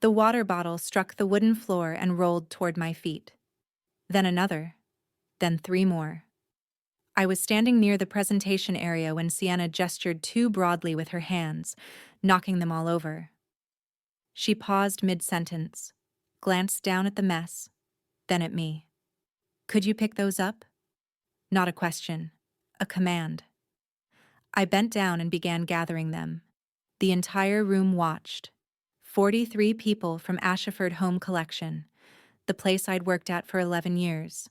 The water bottle struck the wooden floor and rolled toward my feet. Then another. Then three more. I was standing near the presentation area when Sienna gestured too broadly with her hands, knocking them all over. She paused mid-sentence, glanced down at the mess, then at me. "Could you pick those up?" Not a question, a command. I bent down and began gathering them. The entire room watched. 43 people from Ashford Home Collection, the place I'd worked at for 11 years.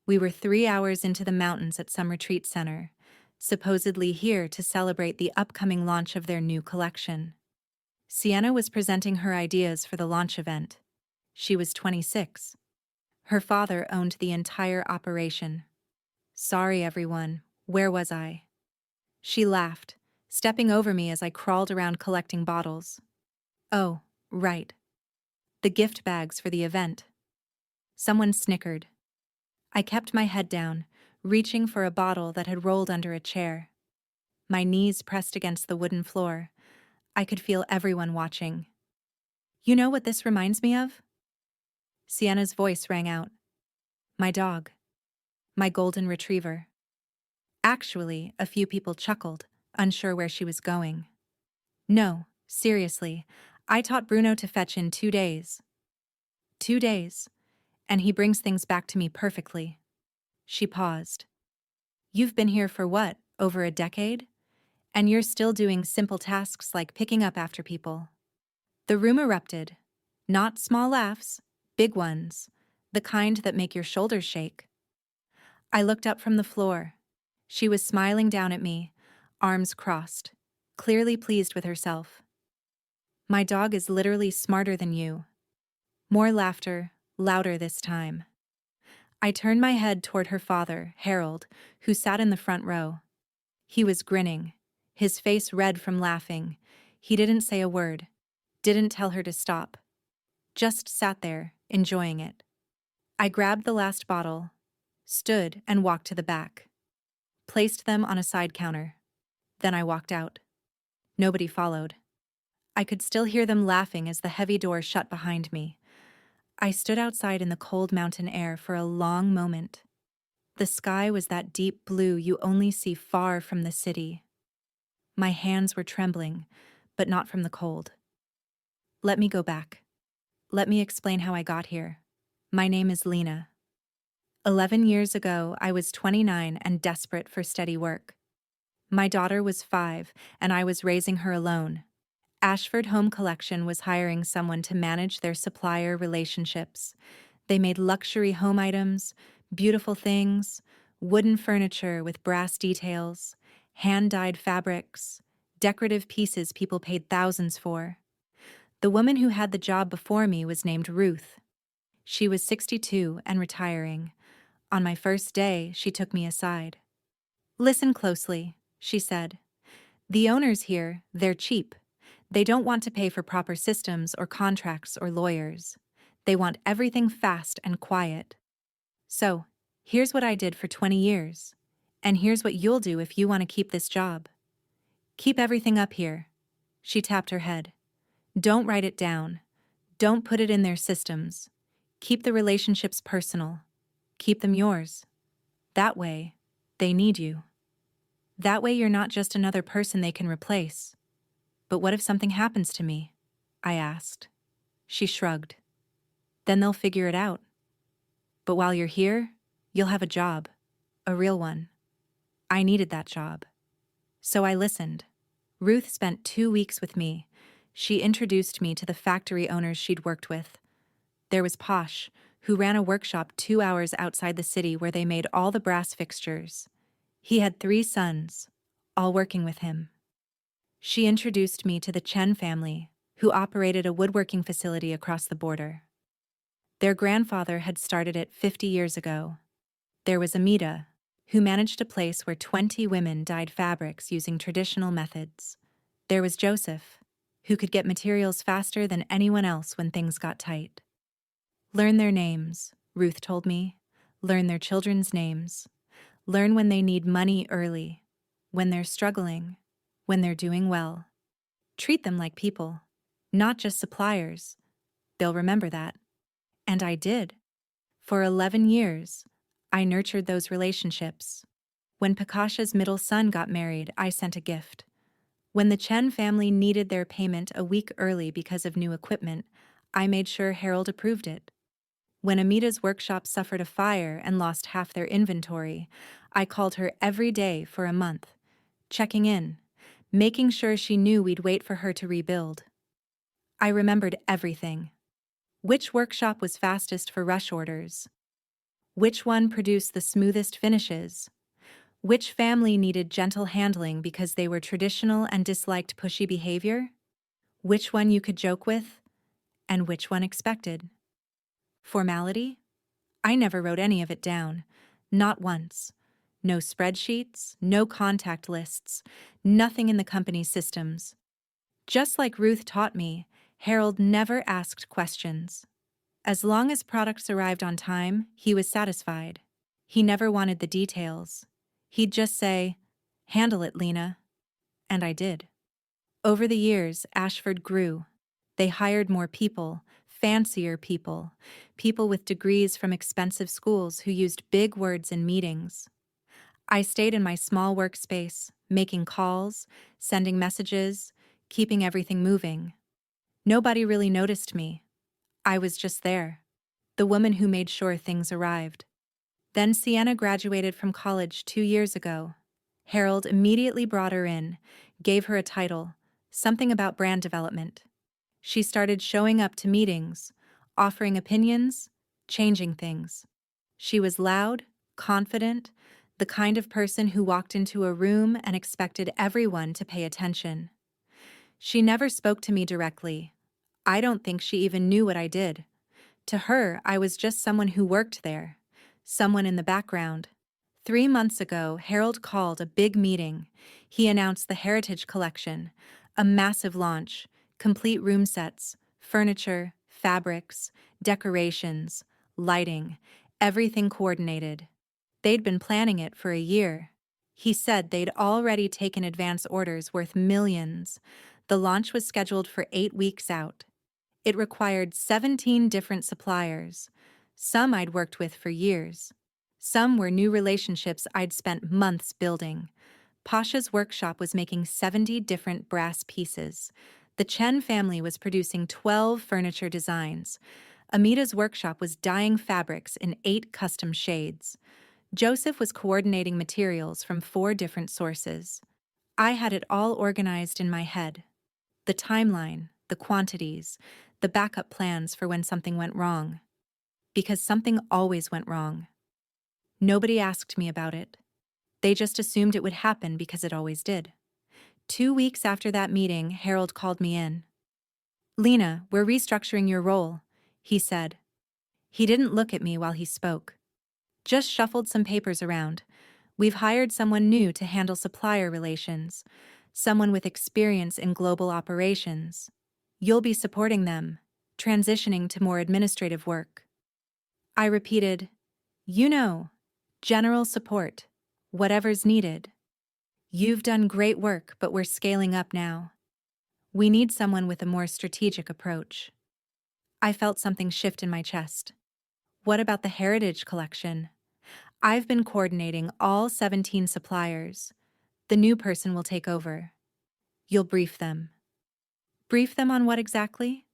We were 3 hours into the mountains at some retreat center, supposedly here to celebrate the upcoming launch of their new collection. Sienna was presenting her ideas for the launch event. She was 26. Her father owned the entire operation. "Sorry, everyone. Where was I?" She laughed, stepping over me as I crawled around collecting bottles. "Oh, right. The gift bags for the event." Someone snickered. I kept my head down, reaching for a bottle that had rolled under a chair. My knees pressed against the wooden floor. I could feel everyone watching. "You know what this reminds me of?" Sienna's voice rang out. "My dog. My golden retriever." Actually, a few people chuckled, unsure where she was going. "No, seriously, I taught Bruno to fetch in 2 days." 2 days, and he brings things back to me perfectly." She paused. "You've been here for what, over a decade? And you're still doing simple tasks like picking up after people." The room erupted. Not small laughs, big ones, the kind that make your shoulders shake. I looked up from the floor. She was smiling down at me, arms crossed, clearly pleased with herself. "My dog is literally smarter than you." More laughter, louder this time. I turned my head toward her father, Harold, who sat in the front row. He was grinning, his face red from laughing. He didn't say a word, didn't tell her to stop. Just sat there, enjoying it. I grabbed the last bottle, stood and walked to the back. Placed them on a side counter. Then I walked out. Nobody followed. I could still hear them laughing as the heavy door shut behind me. I stood outside in the cold mountain air for a long moment. The sky was that deep blue you only see far from the city. My hands were trembling, but not from the cold. Let me go back. Let me explain how I got here. My name is Lena. 11 years ago, I was 29 and desperate for steady work. My daughter was 5, and I was raising her alone. Ashford Home Collection was hiring someone to manage their supplier relationships. They made luxury home items, beautiful things, wooden furniture with brass details, hand-dyed fabrics, decorative pieces people paid thousands for. The woman who had the job before me was named Ruth. She was 62 and retiring. On my first day, she took me aside. "Listen closely," she said. "The owners here, they're cheap. They don't want to pay for proper systems or contracts or lawyers. They want everything fast and quiet. So, here's what I did for 20 years. And here's what you'll do if you want to keep this job. Keep everything up here." She tapped her head. "Don't write it down. Don't put it in their systems. Keep the relationships personal. Keep them yours. That way, they need you. That way you're not just another person they can replace." "But what if something happens to me?" I asked. She shrugged. "Then they'll figure it out. But while you're here, you'll have a job. A real one." I needed that job. So I listened. Ruth spent 2 weeks with me. She introduced me to the factory owners she'd worked with. There was Posh, who ran a workshop 2 hours outside the city where they made all the brass fixtures. He had 3 sons, all working with him. She introduced me to the Chen family, who operated a woodworking facility across the border. Their grandfather had started it 50 years ago. There was Amita, who managed a place where 20 women dyed fabrics using traditional methods. There was Joseph, who could get materials faster than anyone else when things got tight. "Learn their names," Ruth told me. "Learn their children's names. Learn when they need money early, when they're struggling, when they're doing well. Treat them like people, not just suppliers, They'll remember that. And I did. For 11 years, I nurtured those relationships. When Pikasha's middle son got married, I sent a gift. When the Chen family needed their payment a week early because of new equipment, I made sure Harold approved it. When Amita's workshop suffered a fire and lost half their inventory, I called her every day for a month, checking in, making sure she knew we'd wait for her to rebuild. I remembered everything. Which workshop was fastest for rush orders? Which one produced the smoothest finishes? Which family needed gentle handling because they were traditional and disliked pushy behavior? Which one you could joke with? And which one expected? Formality? I never wrote any of it down. Not once. No spreadsheets, no contact lists, nothing in the company's systems. Just like Ruth taught me, Harold never asked questions. As long as products arrived on time, he was satisfied. He never wanted the details. He'd just say, "Handle it, Lena." And I did. Over the years, Ashford grew. They hired more people, fancier people, people with degrees from expensive schools who used big words in meetings. I stayed in my small workspace, making calls, sending messages, keeping everything moving. Nobody really noticed me. I was just there, the woman who made sure things arrived. Then Sienna graduated from college 2 years ago. Harold immediately brought her in, gave her a title, something about brand development. She started showing up to meetings, offering opinions, changing things. She was loud, confident, the kind of person who walked into a room and expected everyone to pay attention. She never spoke to me directly. I don't think she even knew what I did. To her, I was just someone who worked there, someone in the background. 3 months ago, Harold called a big meeting. He announced the Heritage Collection, a massive launch, complete room sets, furniture, fabrics, decorations, lighting, everything coordinated. They'd been planning it for a year. He said they'd already taken advance orders worth millions. The launch was scheduled for 8 weeks out. It required 17 different suppliers. Some I'd worked with for years. Some were new relationships I'd spent months building. Pasha's workshop was making 70 different brass pieces. The Chen family was producing 12 furniture designs. Amita's workshop was dyeing fabrics in 8 custom shades. Joseph was coordinating materials from 4 different sources. I had it all organized in my head. The timeline, the quantities, the backup plans for when something went wrong. Because something always went wrong. Nobody asked me about it. They just assumed it would happen because it always did. 2 weeks after that meeting, Harold called me in. "Lena, we're restructuring your role," he said. He didn't look at me while he spoke. Just shuffled some papers around. "We've hired someone new to handle supplier relations, someone with experience in global operations. You'll be supporting them, transitioning to more administrative work." I repeated, "You know, general support, whatever's needed. You've done great work, but we're scaling up now. We need someone with a more strategic approach." I felt something shift in my chest. What about the Heritage Collection? I've been coordinating all 17 suppliers. The new person will take over. You'll brief them. Brief them on what exactly?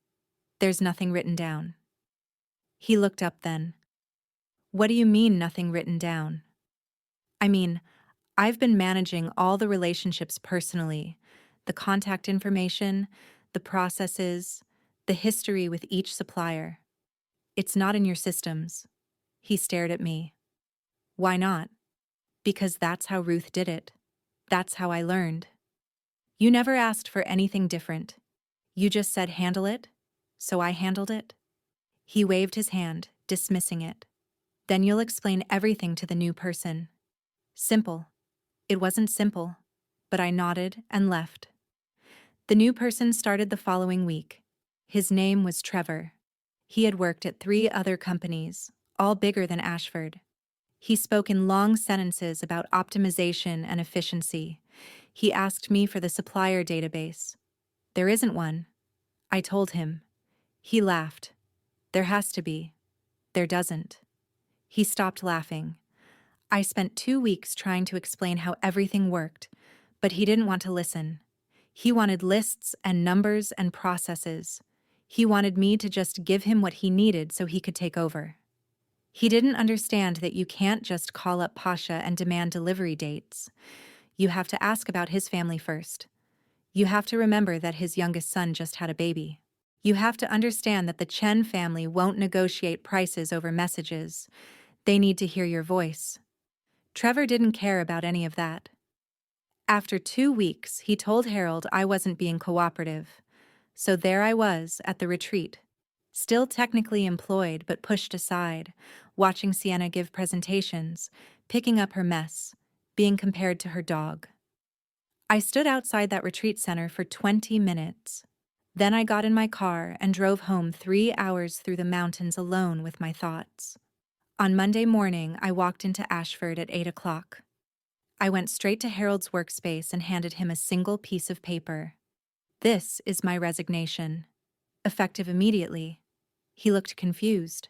There's nothing written down. He looked up then. What do you mean, nothing written down? I mean, I've been managing all the relationships personally, the contact information, the processes, the history with each supplier. It's not in your systems. He stared at me. Why not? Because that's how Ruth did it. That's how I learned. You never asked for anything different. You just said handle it, so I handled it. He waved his hand, dismissing it. Then you'll explain everything to the new person. Simple. It wasn't simple, but I nodded and left. The new person started the following week. His name was Trevor. He had worked at 3 other companies, all bigger than Ashford. He spoke in long sentences about optimization and efficiency. He asked me for the supplier database. There isn't one. I told him. He laughed. There has to be. There doesn't. He stopped laughing. I spent 2 weeks trying to explain how everything worked, but he didn't want to listen. He wanted lists and numbers and processes. He wanted me to just give him what he needed so he could take over. He didn't understand that you can't just call up Pasha and demand delivery dates. You have to ask about his family first. You have to remember that his youngest son just had a baby. You have to understand that the Chen family won't negotiate prices over messages. They need to hear your voice. Trevor didn't care about any of that. After 2 weeks, he told Harold I wasn't being cooperative. So there I was at the retreat, still technically employed but pushed aside, watching Sienna give presentations, picking up her mess, being compared to her dog. I stood outside that retreat center for 20 minutes. Then I got in my car and drove home 3 hours through the mountains alone with my thoughts. On Monday morning, I walked into Ashford at 8 o'clock. I went straight to Harold's workspace and handed him a single piece of paper. This is my resignation. Effective immediately. He looked confused.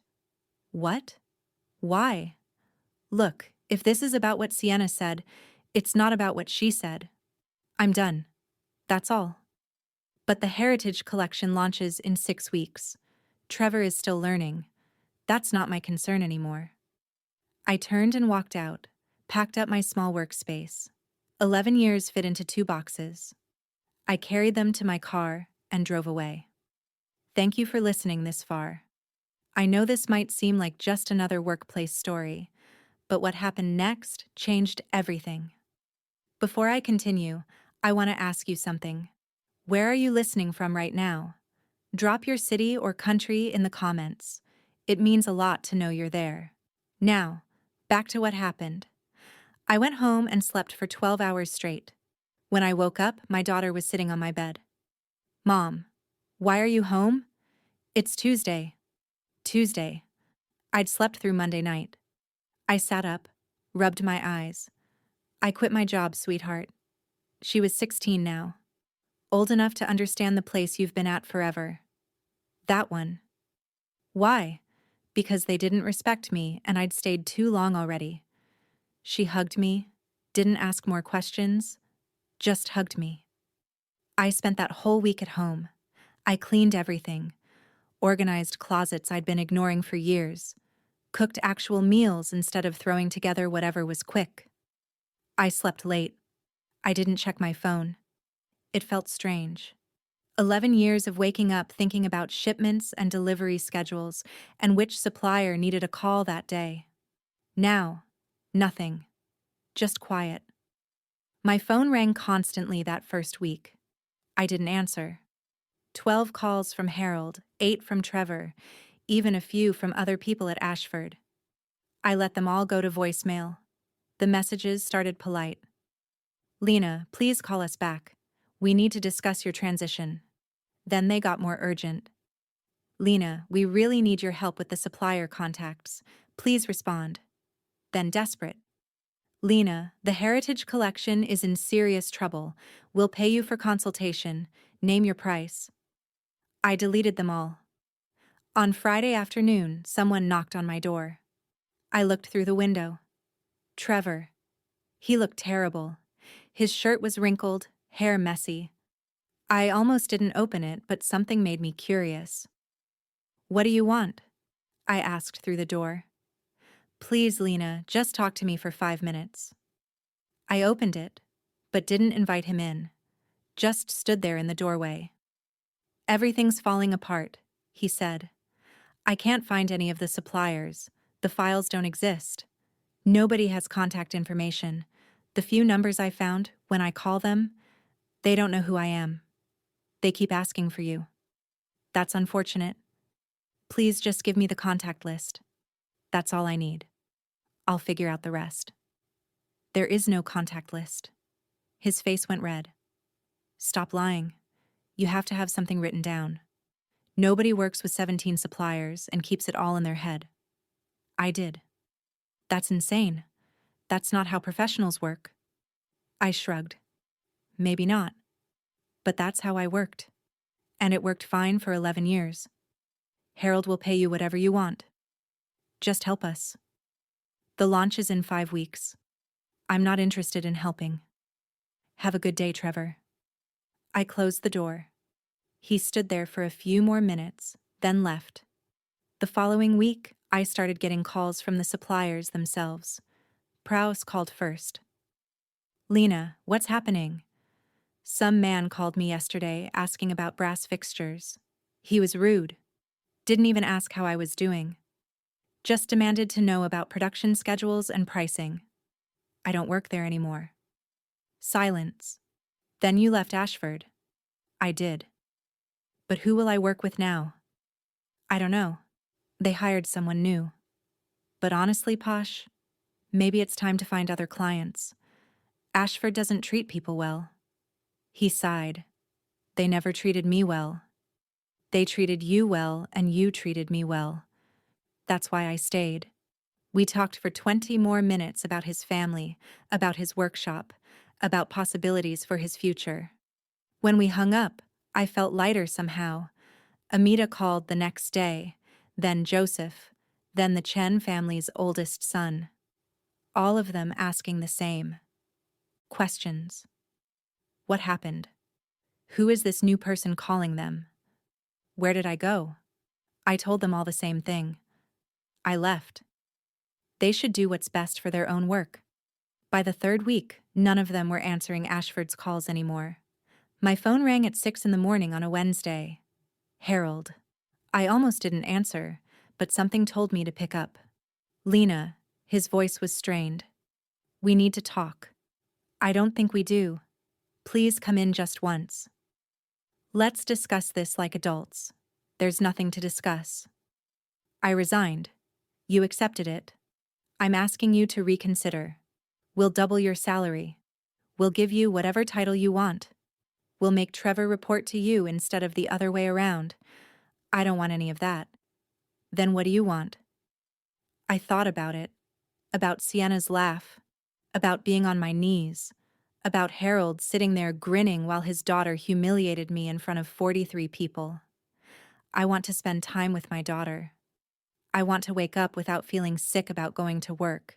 What? Why? Look, if this is about what Sienna said, it's not about what she said. I'm done. That's all. But the Heritage Collection launches in 6 weeks. Trevor is still learning. That's not my concern anymore. I turned and walked out, packed up my small workspace. 11 years fit into 2 boxes. I carried them to my car and drove away. Thank you for listening this far. I know this might seem like just another workplace story, but what happened next changed everything. Before I continue, I want to ask you something. Where are you listening from right now? Drop your city or country in the comments. It means a lot to know you're there. Now, back to what happened. I went home and slept for 12 hours straight. When I woke up, my daughter was sitting on my bed. Mom, why are you home? It's Tuesday. Tuesday. I'd slept through Monday night. I sat up, rubbed my eyes. I quit my job, sweetheart. She was 16 now. Old enough to understand the place you've been at forever. That one. Why? Because they didn't respect me and I'd stayed too long already. She hugged me, didn't ask more questions, just hugged me. I spent that whole week at home. I cleaned everything, organized closets I'd been ignoring for years, cooked actual meals instead of throwing together whatever was quick. I slept late. I didn't check my phone. It felt strange. 11 years of waking up thinking about shipments and delivery schedules and which supplier needed a call that day. Now, nothing. Just quiet. My phone rang constantly that first week. I didn't answer. 12 calls from Harold, 8 from Trevor, even a few from other people at Ashford. I let them all go to voicemail. The messages started polite. Lena, please call us back. We need to discuss your transition. Then they got more urgent. Lena, we really need your help with the supplier contacts. Please respond. Then desperate. Lena, the Heritage Collection is in serious trouble. We'll pay you for consultation. Name your price. I deleted them all. On Friday afternoon, someone knocked on my door. I looked through the window. Trevor. He looked terrible. His shirt was wrinkled, hair messy. I almost didn't open it, but something made me curious. What do you want? I asked through the door. Please, Lena, just talk to me for 5 minutes. I opened it, but didn't invite him in. Just stood there in the doorway. Everything's falling apart, he said. I can't find any of the suppliers. The files don't exist. Nobody has contact information. The few numbers I found, when I call them, they don't know who I am. They keep asking for you. That's unfortunate. Please just give me the contact list. That's all I need. I'll figure out the rest. There is no contact list. His face went red. Stop lying. You have to have something written down. Nobody works with 17 suppliers and keeps it all in their head. I did. That's insane. That's not how professionals work. I shrugged. Maybe not. But that's how I worked. And it worked fine for 11 years. Harold will pay you whatever you want. Just help us. The launch is in 5 weeks. I'm not interested in helping. Have a good day, Trevor. I closed the door. He stood there for a few more minutes, then left. The following week, I started getting calls from the suppliers themselves. Prowse called first. Lena, what's happening? Some man called me yesterday asking about brass fixtures. He was rude. Didn't even ask how I was doing. Just demanded to know about production schedules and pricing. I don't work there anymore. Silence. Then you left Ashford. I did. But who will I work with now? I don't know. They hired someone new. But honestly, Posh, maybe it's time to find other clients. Ashford doesn't treat people well. He sighed. They never treated me well. They treated you well, and you treated me well. That's why I stayed. We talked for 20 more minutes about his family, about his workshop, about possibilities for his future. When we hung up, I felt lighter somehow. Amita called the next day, then Joseph, then the Chen family's oldest son. All of them asking the same questions. What happened? Who is this new person calling them? Where did I go? I told them all the same thing. I left. They should do what's best for their own work. By the third week, none of them were answering Ashford's calls anymore. My phone rang at 6 in the morning on a Wednesday. Harold. I almost didn't answer, but something told me to pick up. Lena. His voice was strained. We need to talk. I don't think we do. Please come in just once. Let's discuss this like adults. There's nothing to discuss. I resigned. You accepted it. I'm asking you to reconsider. We'll double your salary. We'll give you whatever title you want. We'll make Trevor report to you instead of the other way around. I don't want any of that. Then what do you want? I thought about it. About Sienna's laugh. About being on my knees. About Harold sitting there grinning while his daughter humiliated me in front of 43 people. I want to spend time with my daughter. I want to wake up without feeling sick about going to work.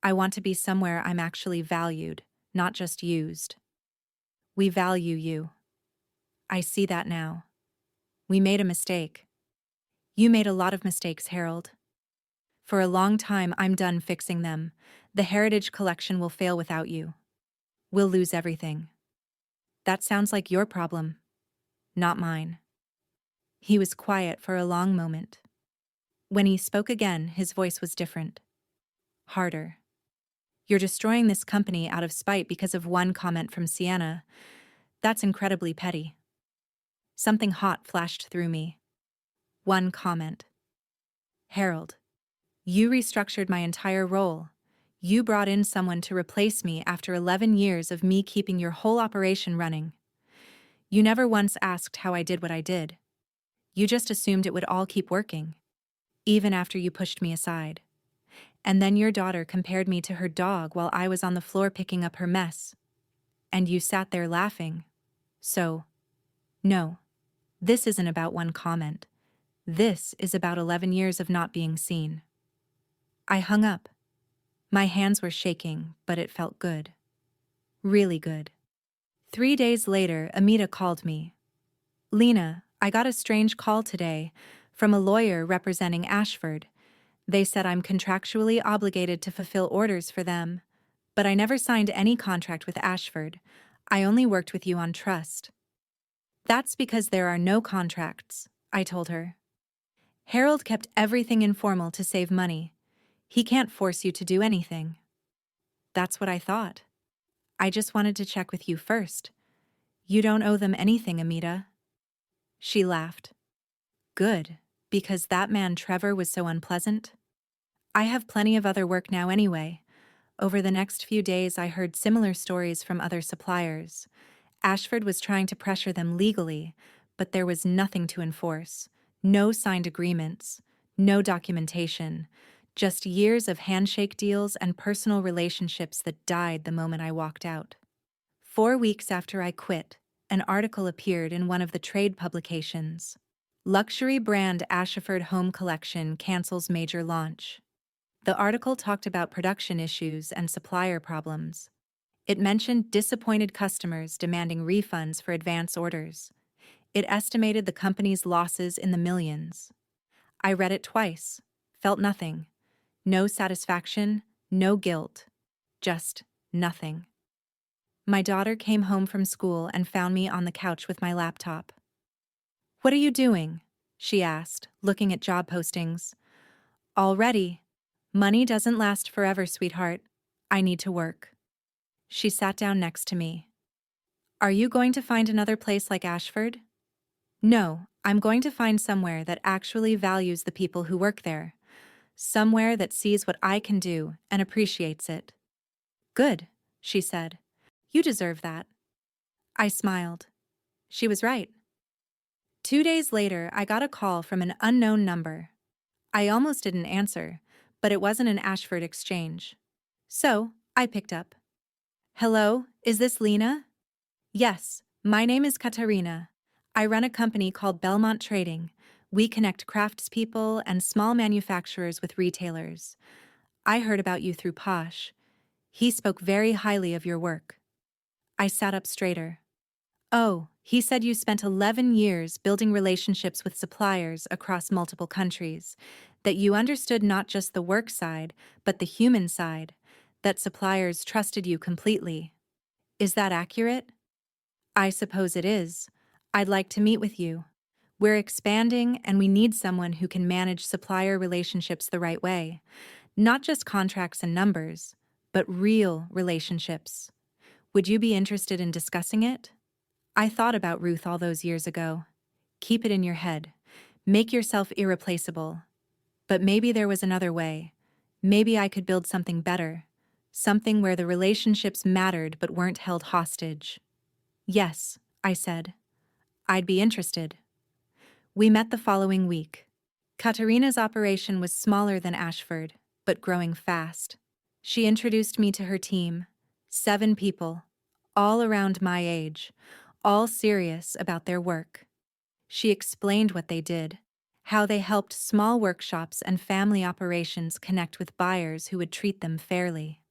I want to be somewhere I'm actually valued, not just used. We value you. I see that now. We made a mistake. You made a lot of mistakes, Harold. For a long time, I'm done fixing them. The Heritage Collection will fail without you. We'll lose everything. That sounds like your problem, not mine. He was quiet for a long moment. When he spoke again, his voice was different. Harder. You're destroying this company out of spite because of one comment from Sienna. That's incredibly petty. Something hot flashed through me. One comment. Harold, you restructured my entire role. You brought in someone to replace me after 11 years of me keeping your whole operation running. You never once asked how I did what I did. You just assumed it would all keep working, even after you pushed me aside. And then your daughter compared me to her dog while I was on the floor picking up her mess. And you sat there laughing. So, no, this isn't about one comment. This is about 11 years of not being seen. I hung up. My hands were shaking, but it felt good. Really good. 3 days later, Amita called me. Lena, I got a strange call today from a lawyer representing Ashford. They said I'm contractually obligated to fulfill orders for them, but I never signed any contract with Ashford. I only worked with you on trust. That's because there are no contracts, I told her. Harold kept everything informal to save money. He can't force you to do anything. That's what I thought. I just wanted to check with you first. You don't owe them anything, Amita. She laughed. Good, because that man Trevor was so unpleasant. I have plenty of other work now anyway. Over the next few days, I heard similar stories from other suppliers. Ashford was trying to pressure them legally, but there was nothing to enforce. No signed agreements, no documentation, just years of handshake deals and personal relationships that died the moment I walked out. 4 weeks after I quit, an article appeared in one of the trade publications. Luxury brand Ashford Home Collection cancels major launch. The article talked about production issues and supplier problems. It mentioned disappointed customers demanding refunds for advance orders. It estimated the company's losses in the millions. I read it twice, felt nothing. No satisfaction, no guilt. Just nothing. My daughter came home from school and found me on the couch with my laptop. "What are you doing?" she asked, looking at job postings. "Already. Money doesn't last forever, sweetheart. I need to work." She sat down next to me. "Are you going to find another place like Ashford?" "No, I'm going to find somewhere that actually values the people who work there. Somewhere that sees what I can do and appreciates it." "Good," she said. "You deserve that." I smiled. She was right. 2 days later, I got a call from an unknown number. I almost didn't answer, but it wasn't an Ashford exchange. So, I picked up. "Hello, is this Lena?" "Yes, my name is Katarina. I run a company called Belmont Trading. We connect craftspeople and small manufacturers with retailers. I heard about you through Posh. He spoke very highly of your work." I sat up straighter. "Oh, he said you spent 11 years building relationships with suppliers across multiple countries, that you understood not just the work side, but the human side, that suppliers trusted you completely. Is that accurate?" "I suppose it is. I'd like to meet with you. We're expanding and we need someone who can manage supplier relationships the right way. Not just contracts and numbers, but real relationships. Would you be interested in discussing it?" I thought about Ruth all those years ago. Keep it in your head. Make yourself irreplaceable. But maybe there was another way. Maybe I could build something better. Something where the relationships mattered but weren't held hostage. "Yes," I said. "I'd be interested." We met the following week. Katarina's operation was smaller than Ashford, but growing fast. She introduced me to her team, 7 people, all around my age, all serious about their work. She explained what they did, how they helped small workshops and family operations connect with buyers who would treat them fairly.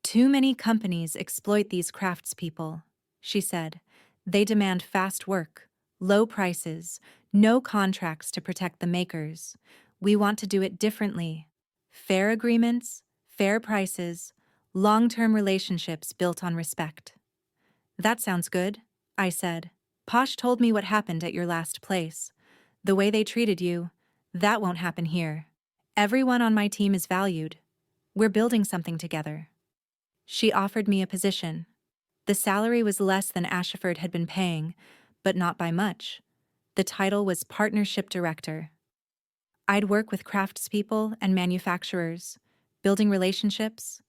"Too many companies exploit these craftspeople," she said. "They demand fast work, low prices, no contracts to protect the makers. We want to do it differently. Fair agreements, fair prices, long-term relationships built on respect." "That sounds good," I said. "Posh told me what happened at your last place. The way they treated you, that won't happen here. Everyone on my team is valued. We're building something together." She offered me a position. The salary was less than Ashford had been paying, but not by much. The title was Partnership Director. I'd work with craftspeople and manufacturers, building relationships.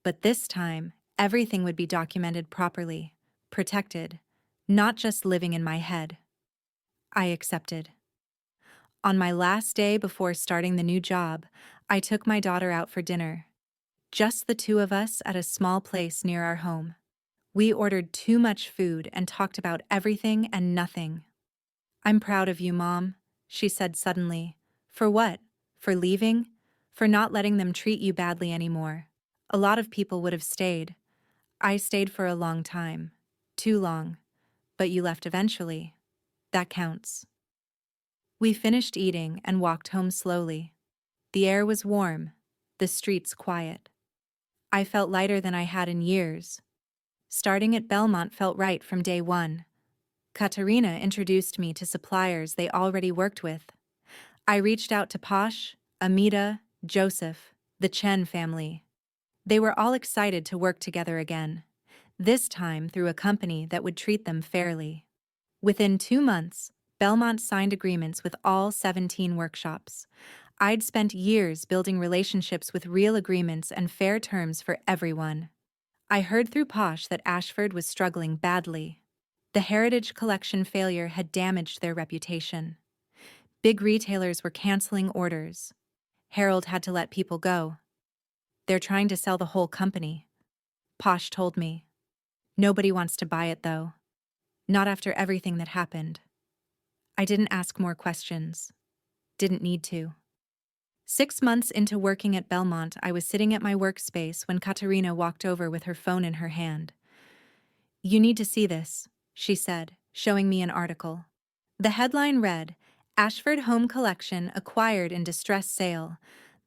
But this time, everything would be documented properly, protected, not just living in my head. I accepted. On my last day before starting the new job, I took my daughter out for dinner. Just the 2 of us at a small place near our home. We ordered too much food and talked about everything and nothing. "I'm proud of you, Mom," she said suddenly. "For what? For leaving? For not letting them treat you badly anymore. A lot of people would have stayed. I stayed for a long time. Too long. But you left eventually. That counts." We finished eating and walked home slowly. The air was warm, the streets quiet. I felt lighter than I had in years. Starting at Belmont felt right from day one. Katarina introduced me to suppliers they already worked with. I reached out to Posh, Amita, Joseph, the Chen family. They were all excited to work together again, this time through a company that would treat them fairly. Within 2 months, Belmont signed agreements with all 17 workshops. I'd spent years building relationships with real agreements and fair terms for everyone. I heard through Posh that Ashford was struggling badly. The Heritage Collection failure had damaged their reputation. Big retailers were canceling orders. Harold had to let people go. "They're trying to sell the whole company," Posh told me. "Nobody wants to buy it, though. Not after everything that happened." I didn't ask more questions. Didn't need to. 6 months into working at Belmont, I was sitting at my workspace when Katerina walked over with her phone in her hand. "You need to see this," she said, showing me an article. The headline read, "Ashford Home Collection Acquired in Distress Sale."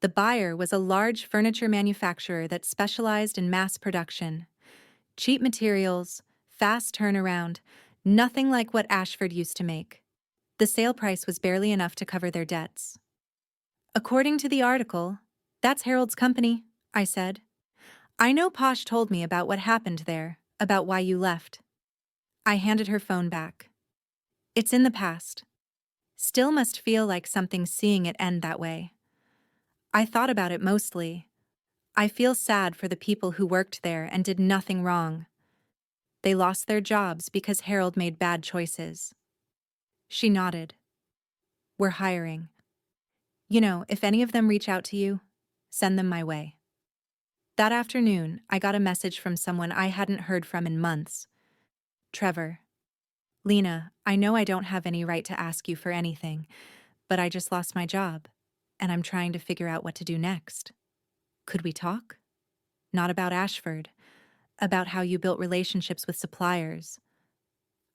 The buyer was a large furniture manufacturer that specialized in mass production. Cheap materials, fast turnaround, nothing like what Ashford used to make. The sale price was barely enough to cover their debts. "According to the article, that's Harold's company," I said. "I know Posh told me about what happened there, about why you left." I handed her phone back. "It's in the past. Still must feel like something seeing it end that way. I thought about it mostly. I feel sad for the people who worked there and did nothing wrong. They lost their jobs because Harold made bad choices." She nodded. "We're hiring. If any of them reach out to you, send them my way." That afternoon, I got a message from someone I hadn't heard from in months. "Trevor. Lena, I know I don't have any right to ask you for anything, but I just lost my job, and I'm trying to figure out what to do next. Could we talk? Not about Ashford, about how you built relationships with suppliers.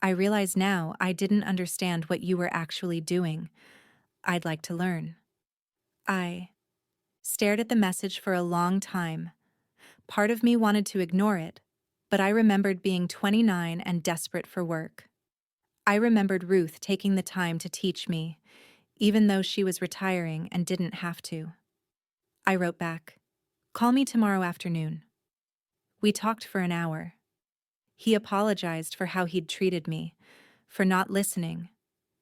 I realize now I didn't understand what you were actually doing. I'd like to learn." I stared at the message for a long time. Part of me wanted to ignore it, but I remembered being 29 and desperate for work. I remembered Ruth taking the time to teach me, even though she was retiring and didn't have to. I wrote back, "Call me tomorrow afternoon." We talked for an hour. He apologized for how he'd treated me, for not listening,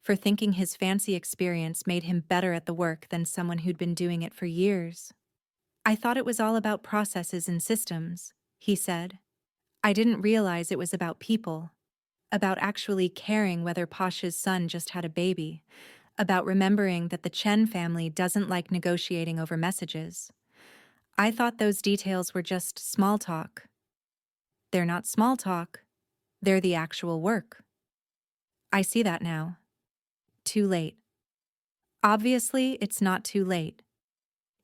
for thinking his fancy experience made him better at the work than someone who'd been doing it for years. "I thought it was all about processes and systems," he said. "I didn't realize it was about people, about actually caring whether Pasha's son just had a baby, about remembering that the Chen family doesn't like negotiating over messages. I thought those details were just small talk." "They're not small talk. They're the actual work." "I see that now. Too late." "Obviously, it's not too late.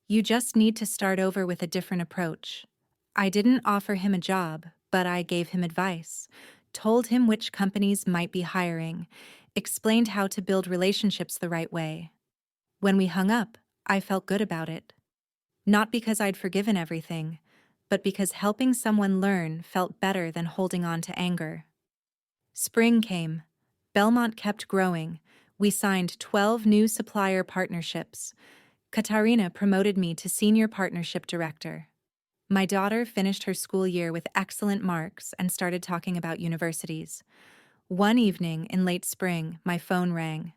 You just need to start over with a different approach." I didn't offer him a job, but I gave him advice, told him which companies might be hiring, explained how to build relationships the right way. When we hung up, I felt good about it. Not because I'd forgiven everything, but because helping someone learn felt better than holding on to anger. Spring came. Belmont kept growing. We signed 12 new supplier partnerships. Katarina promoted me to senior partnership director. My daughter finished her school year with excellent marks and started talking about universities. One evening in late spring, my phone rang.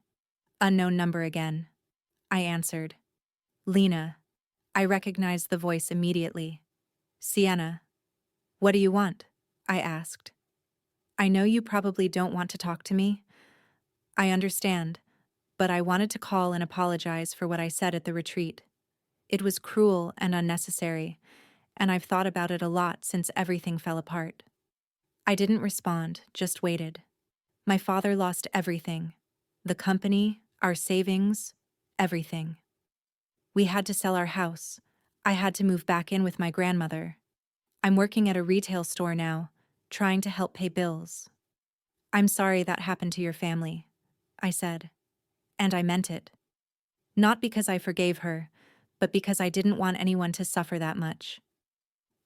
Unknown number again. I answered. "Lena." I recognized the voice immediately. "Sienna." "What do you want?" I asked. "I know you probably don't want to talk to me. I understand, but I wanted to call and apologize for what I said at the retreat. It was cruel and unnecessary, and I've thought about it a lot since everything fell apart." I didn't respond, just waited. My father lost everything. The company, our savings, everything. We had to sell our house. I had to move back in with my grandmother. I'm working at a retail store now, trying to help pay bills. "I'm sorry that happened to your family," I said. And I meant it. Not because I forgave her, but because I didn't want anyone to suffer that much.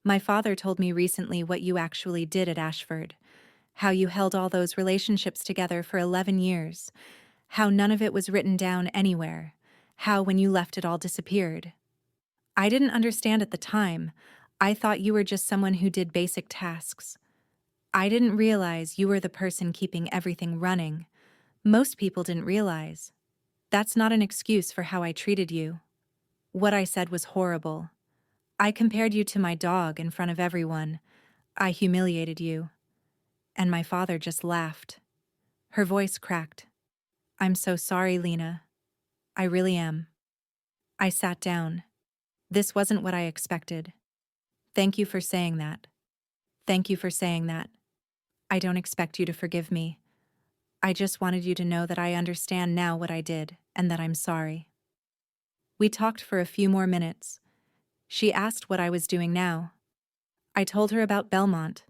My father told me recently what you actually did at Ashford, how you held all those relationships together for 11 years, how none of it was written down anywhere, how when you left it all disappeared. I didn't understand at the time. I thought you were just someone who did basic tasks. I didn't realize you were the person keeping everything running. Most people didn't realize. That's not an excuse for how I treated you. What I said was horrible. I compared you to my dog in front of everyone. I humiliated you. And my father just laughed. Her voice cracked. "I'm so sorry, Lena. I really am." I sat down. This wasn't what I expected. "Thank you for saying that. Thank you for saying that. I don't expect you to forgive me. I just wanted you to know that I understand now what I did and that I'm sorry. We talked for a few more minutes. She asked what I was doing now. I told her about Belmont,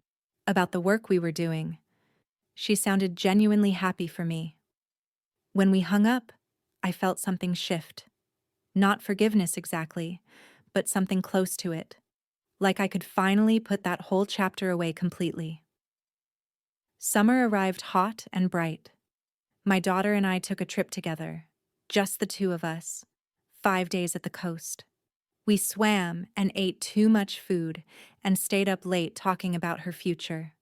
about the work we were doing. She sounded genuinely happy for me. When we hung up, I felt something shift. Not forgiveness exactly, but something close to it. Like I could finally put that whole chapter away completely. Summer arrived hot and bright. My daughter and I took a trip together, just the two of us, 5 days at the coast. We swam and ate too much food and stayed up late talking about her future.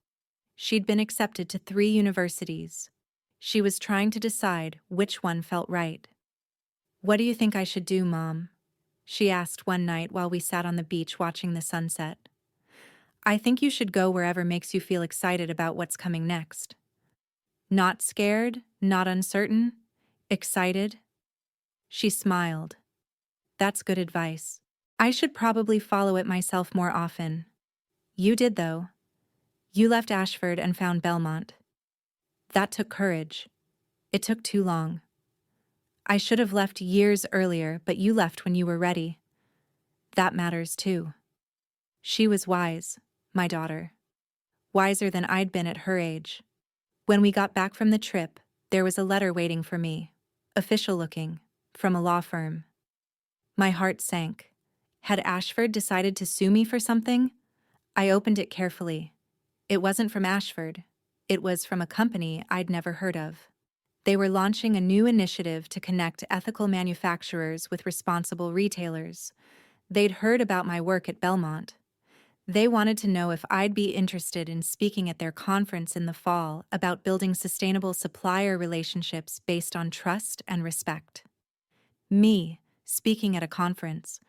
She'd been accepted to 3 universities. She was trying to decide which one felt right. "What do you think I should do, Mom?" she asked one night while we sat on the beach watching the sunset. "I think you should go wherever makes you feel excited about what's coming next." Not scared, not uncertain, excited. She smiled. "That's good advice. I should probably follow it myself more often." "You did, though. You left Ashford and found Belmont. That took courage. It took too long. I should have left years earlier, but you left when you were ready. That matters too." She was wise, my daughter. Wiser than I'd been at her age. When we got back from the trip, there was a letter waiting for me, official looking, from a law firm. My heart sank. Had Ashford decided to sue me for something? I opened it carefully. It wasn't from Ashford. It was from a company I'd never heard of. They were launching a new initiative to connect ethical manufacturers with responsible retailers. They'd heard about my work at Belmont. They wanted to know if I'd be interested in speaking at their conference in the fall about building sustainable supplier relationships based on trust and respect. Me, speaking at a conference.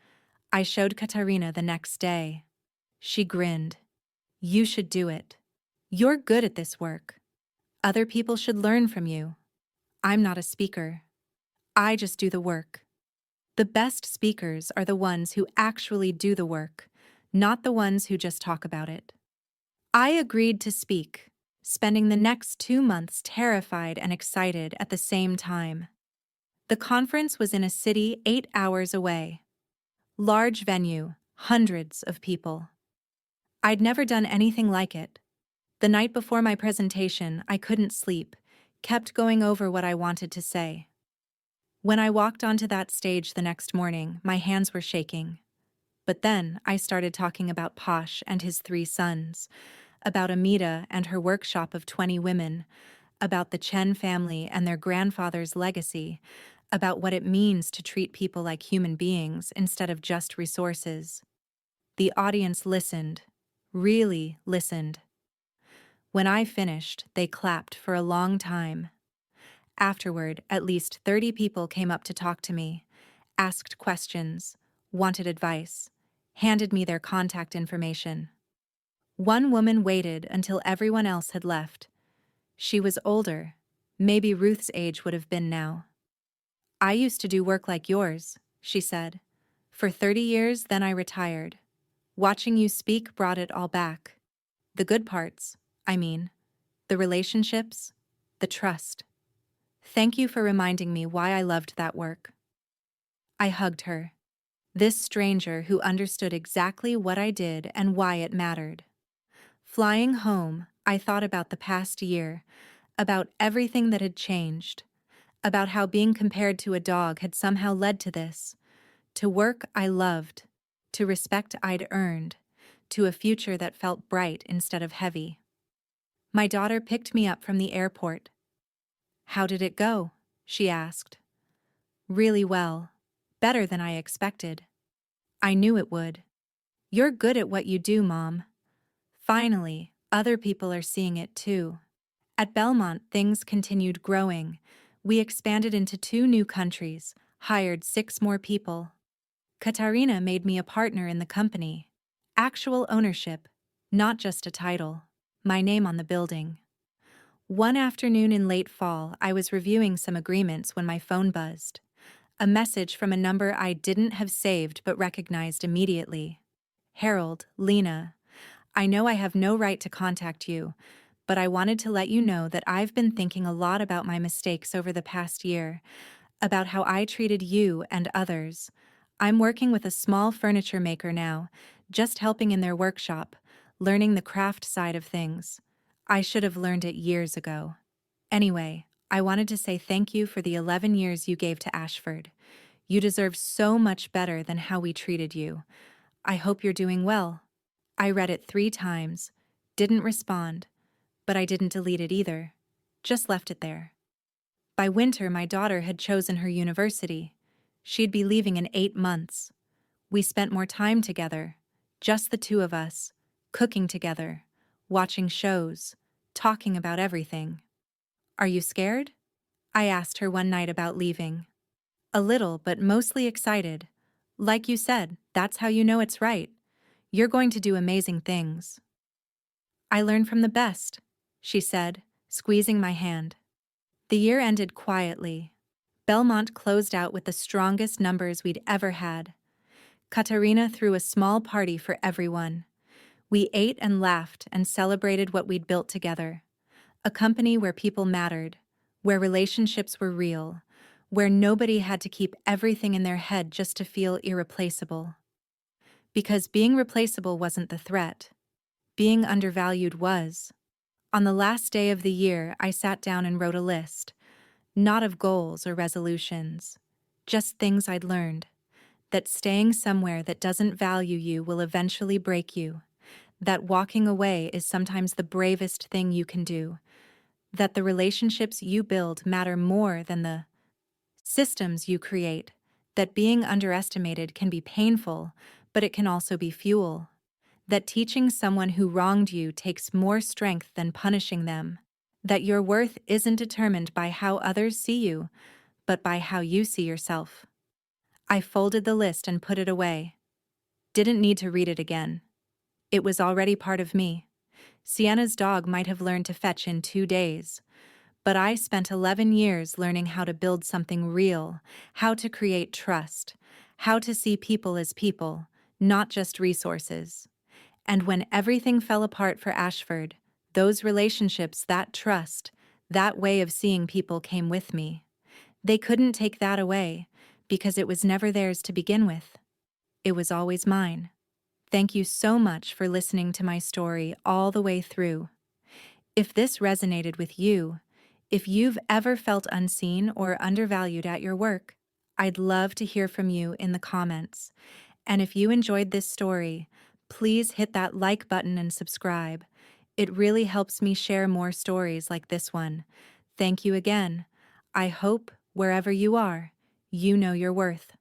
I showed Katarina the next day. She grinned. "You should do it. You're good at this work. Other people should learn from you. I'm not a speaker. I just do the work." The best speakers are the ones who actually do the work, not the ones who just talk about it. I agreed to speak, spending the next 2 months terrified and excited at the same time. The conference was in a city 8 hours away. Large venue, hundreds of people. I'd never done anything like it. The night before my presentation, I couldn't sleep, kept going over what I wanted to say. When I walked onto that stage the next morning, my hands were shaking. But then I started talking about Posh and his 3 sons, about Amita and her workshop of 20 women, about the Chen family and their grandfather's legacy, about what it means to treat people like human beings instead of just resources. The audience listened, really listened. When I finished, they clapped for a long time. Afterward, at least 30 people came up to talk to me, asked questions, wanted advice, handed me their contact information. One woman waited until everyone else had left. She was older. Maybe Ruth's age would have been now. "I used to do work like yours," she said. "For 30 years, then I retired. Watching you speak brought it all back. The good parts, I mean. The relationships, the trust. Thank you for reminding me why I loved that work." I hugged her. This stranger who understood exactly what I did and why it mattered. Flying home, I thought about the past year, about everything that had changed, about how being compared to a dog had somehow led to this, to work I loved, to respect I'd earned, to a future that felt bright instead of heavy. My daughter picked me up from the airport. "How did it go?" she asked. "Really well. Better than I expected." I knew it would. "You're good at what you do, Mom." Finally, other people are seeing it too. At Belmont, things continued growing. We expanded into 2 new countries, hired 6 more people. Katarina made me a partner in the company. Actual ownership, not just a title. My name on the building. One afternoon in late fall, I was reviewing some agreements when my phone buzzed. A message from a number I didn't have saved but recognized immediately. "Harold, Lena, I know I have no right to contact you, but I wanted to let you know that I've been thinking a lot about my mistakes over the past year, about how I treated you and others. I'm working with a small furniture maker now, just helping in their workshop, learning the craft side of things. I should have learned it years ago. Anyway, I wanted to say thank you for the 11 years you gave to Ashford. You deserve so much better than how we treated you. I hope you're doing well. I read it 3 times, didn't respond, but I didn't delete it either. Just left it there. By winter, my daughter had chosen her university. She'd be leaving in 8 months. We spent more time together, just the two of us, cooking together, watching shows, talking about everything. Are you scared? I asked her one night about leaving. A little, but mostly excited. Like you said, that's how you know it's right. You're going to do amazing things. I learn from the best, she said, squeezing my hand. The year ended quietly. Belmont closed out with the strongest numbers we'd ever had. Katarina threw a small party for everyone. We ate and laughed and celebrated what we'd built together. A company where people mattered, where relationships were real, where nobody had to keep everything in their head just to feel irreplaceable. Because being replaceable wasn't the threat. Being undervalued was. On the last day of the year, I sat down and wrote a list. Not of goals or resolutions, just things I'd learned. That staying somewhere that doesn't value you will eventually break you. That walking away is sometimes the bravest thing you can do. That the relationships you build matter more than the systems you create. That being underestimated can be painful, but it can also be fuel. That teaching someone who wronged you takes more strength than punishing them. That your worth isn't determined by how others see you, but by how you see yourself. I folded the list and put it away. Didn't need to read it again. It was already part of me. Sienna's dog might have learned to fetch in 2 days, but I spent 11 years learning how to build something real, how to create trust, how to see people as people, not just resources. And when everything fell apart for Ashford, those relationships, that trust, that way of seeing people came with me. They couldn't take that away, because it was never theirs to begin with. It was always mine. Thank you so much for listening to my story all the way through. If this resonated with you, if you've ever felt unseen or undervalued at your work, I'd love to hear from you in the comments. And if you enjoyed this story, please hit that like button and subscribe. It really helps me share more stories like this one. Thank you again. I hope, wherever you are, you know your worth.